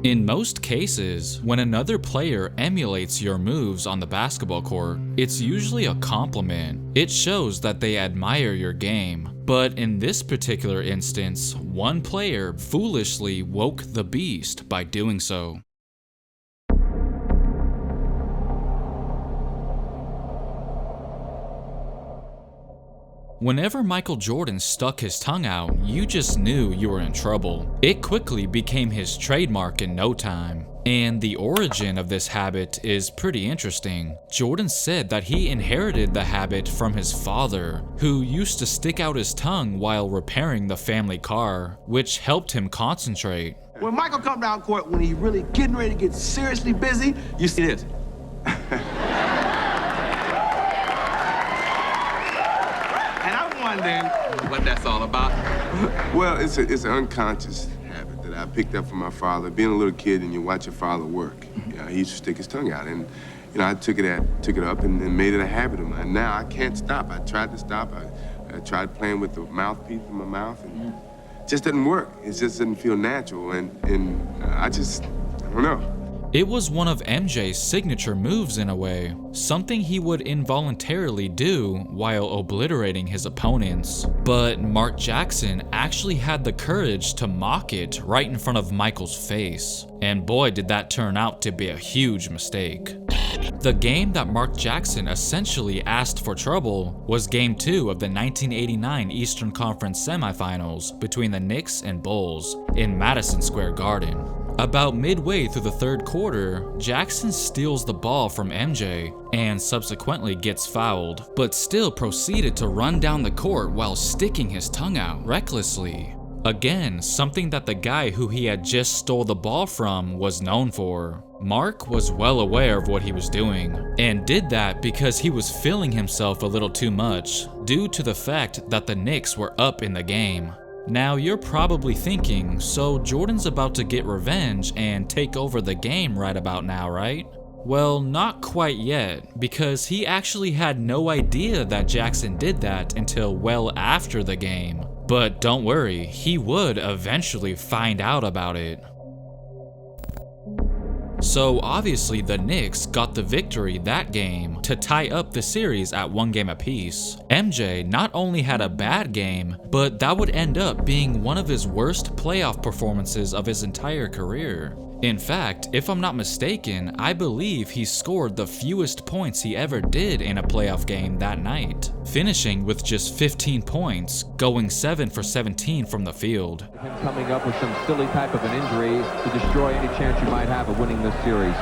In most cases, when another player emulates your moves on the basketball court, it's usually a compliment. It shows that they admire your game. But in this particular instance, one player foolishly woke the beast by doing so. Whenever Michael Jordan stuck his tongue out, you just knew you were in trouble. It quickly became his trademark in no time. And the origin of this habit is pretty interesting. Jordan said that he inherited the habit from his father, who used to stick out his tongue while repairing the family car, which helped him concentrate. When Michael come down court, when he really getting ready to get seriously busy, you see this. Wondering what that's all about. Well, it's an unconscious habit that I picked up from my father. Being a little kid and you watch your father work, he used to stick his tongue out, and I took it up and made it a habit of mine. Now I can't stop. I tried to stop. I tried playing with the mouthpiece in my mouth, and it just doesn't work. It just doesn't feel natural, and I don't know. It was one of MJ's signature moves in a way, something he would involuntarily do while obliterating his opponents. But Mark Jackson actually had the courage to mock it right in front of Michael's face. And boy, did that turn out to be a huge mistake. The game that Mark Jackson essentially asked for trouble was Game 2 of the 1989 Eastern Conference semifinals between the Knicks and Bulls in Madison Square Garden. About midway through the third quarter, Jackson steals the ball from MJ and subsequently gets fouled, but still proceeded to run down the court while sticking his tongue out recklessly. Again, something that the guy who he had just stole the ball from was known for. Mark was well aware of what he was doing, and did that because he was feeling himself a little too much, due to the fact that the Knicks were up in the game. Now you're probably thinking, so Jordan's about to get revenge and take over the game right about now, right? Well, not quite yet, because he actually had no idea that Jackson did that until well after the game. But don't worry, he would eventually find out about it. So obviously the Knicks got the victory that game to tie up the series at 1 game apiece. MJ not only had a bad game, but that would end up being one of his worst playoff performances of his entire career. In fact, if I'm not mistaken, I believe he scored the fewest points he ever did in a playoff game that night, finishing with just 15 points, going 7 for 17 from the field. Him coming up with some silly type of an injury to destroy any chance you might have of winning this series.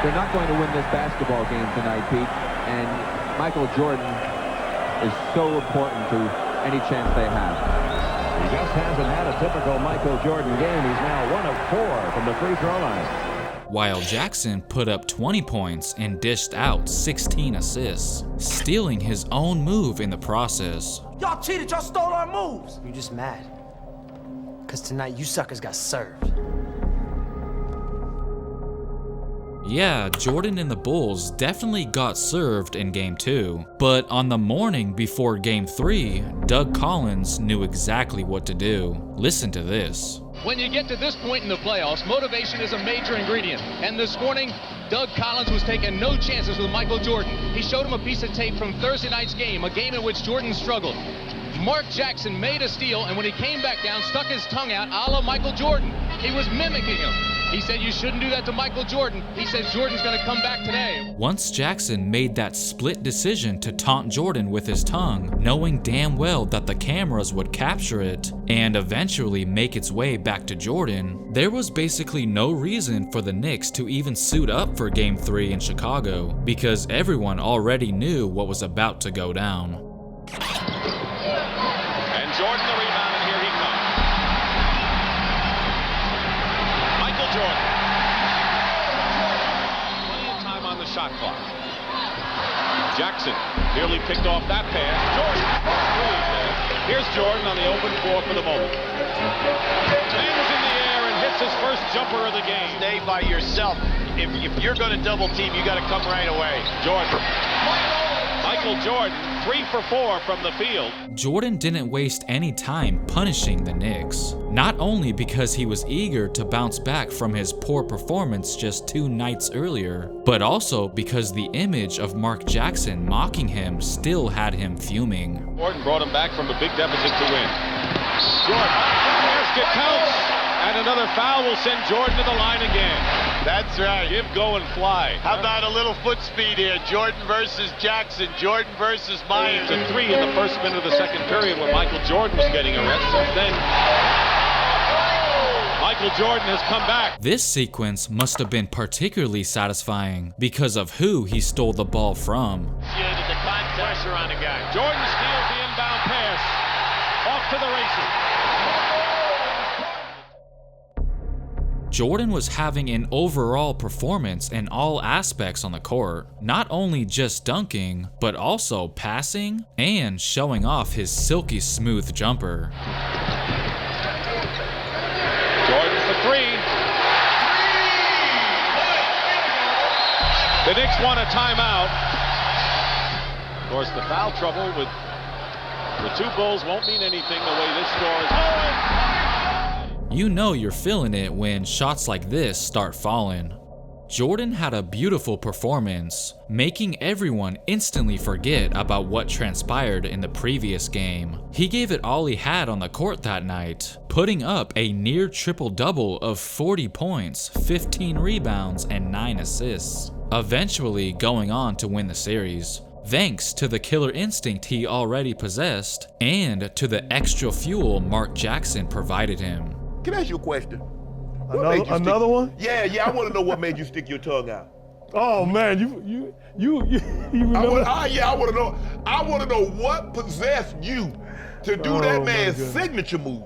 They're not going to win this basketball game tonight, Pete, and Michael Jordan is so important to any chance they have. He just hasn't had a typical Michael Jordan game. He's now 1 of 4 from the free throw line. While Jackson put up 20 points and dished out 16 assists, stealing his own move in the process. Y'all cheated, y'all stole our moves. You're just mad. Because tonight you suckers got served. Yeah, Jordan and the Bulls definitely got served in Game 2, but on the morning before Game 3, Doug Collins knew exactly what to do. Listen to this. When you get to this point in the playoffs, motivation is a major ingredient. And this morning, Doug Collins was taking no chances with Michael Jordan. He showed him a piece of tape from Thursday night's game, a game in which Jordan struggled. Mark Jackson made a steal, and when he came back down, stuck his tongue out a la Michael Jordan. He was mimicking him. He said you shouldn't do that to Michael Jordan. He says Jordan's going to come back today. Once Jackson made that split decision to taunt Jordan with his tongue, knowing damn well that the cameras would capture it and eventually make its way back to Jordan, there was basically no reason for the Knicks to even suit up for Game 3 in Chicago, because everyone already knew what was about to go down. And Jordan the rebound, and here he comes. Michael Jordan. Plenty of time on the shot clock. Jackson nearly picked off that pass. Jordan. Here's Jordan on the open floor for the moment. Hangs in the air and hits his first jumper of the game. Stay by yourself. If you're going to double team, you got to come right away. Jordan. Michael Michael Jordan, 3 for 4 from the field. Jordan didn't waste any time punishing the Knicks, not only because he was eager to bounce back from his poor performance just 2 nights earlier, but also because the image of Mark Jackson mocking him still had him fuming. Jordan brought him back from a big deficit to win. Jordan, basket counts, and another foul will send Jordan to the line again. That's right. Give, go, and fly. How about a little foot speed here? Jordan versus Jackson. Jordan versus Myers. It's a 3 in the first minute of the second period when Michael Jordan was getting a rest. Since then, Michael Jordan has come back. This sequence must have been particularly satisfying because of who he stole the ball from. The contact pressure on the guy. Jordan steals the inbound pass. Off to the races. Jordan was having an overall performance in all aspects on the court, not only just dunking, but also passing and showing off his silky smooth jumper. Jordan for 3. The Knicks want a timeout. Of course, the foul trouble with the 2 Bulls won't mean anything the way this score is going. You know you're feeling it when shots like this start falling. Jordan had a beautiful performance, making everyone instantly forget about what transpired in the previous game. He gave it all he had on the court that night, putting up a near triple-double of 40 points, 15 rebounds, and 9 assists, eventually going on to win the series, thanks to the killer instinct he already possessed and to the extra fuel Mark Jackson provided him. Can I ask you a question? Another one? Yeah, I want to know what made you stick your tongue out. Oh man, you remember? I want to know. I want to know what possessed you to do that man's signature move.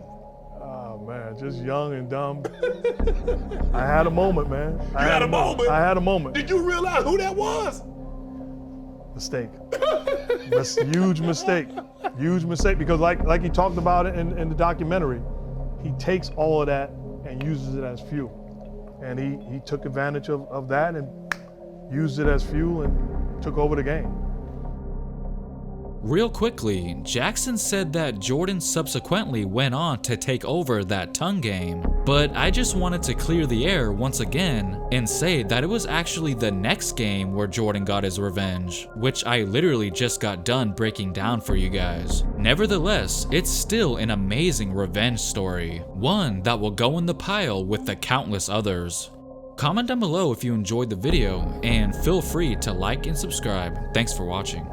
Oh man, just young and dumb. I had a moment, man. I had a moment. Did you realize who that was? Mistake. That's a huge mistake. Huge mistake because like he talked about it in the documentary. He takes all of that and uses it as fuel. And he took advantage of that and used it as fuel and took over the game. Real quickly, Jackson said that Jordan subsequently went on to take over that tongue game, but I just wanted to clear the air once again and say that it was actually the next game where Jordan got his revenge, which I literally just got done breaking down for you guys. Nevertheless, it's still an amazing revenge story, one that will go in the pile with the countless others. Comment down below if you enjoyed the video, and feel free to like and subscribe. Thanks for watching.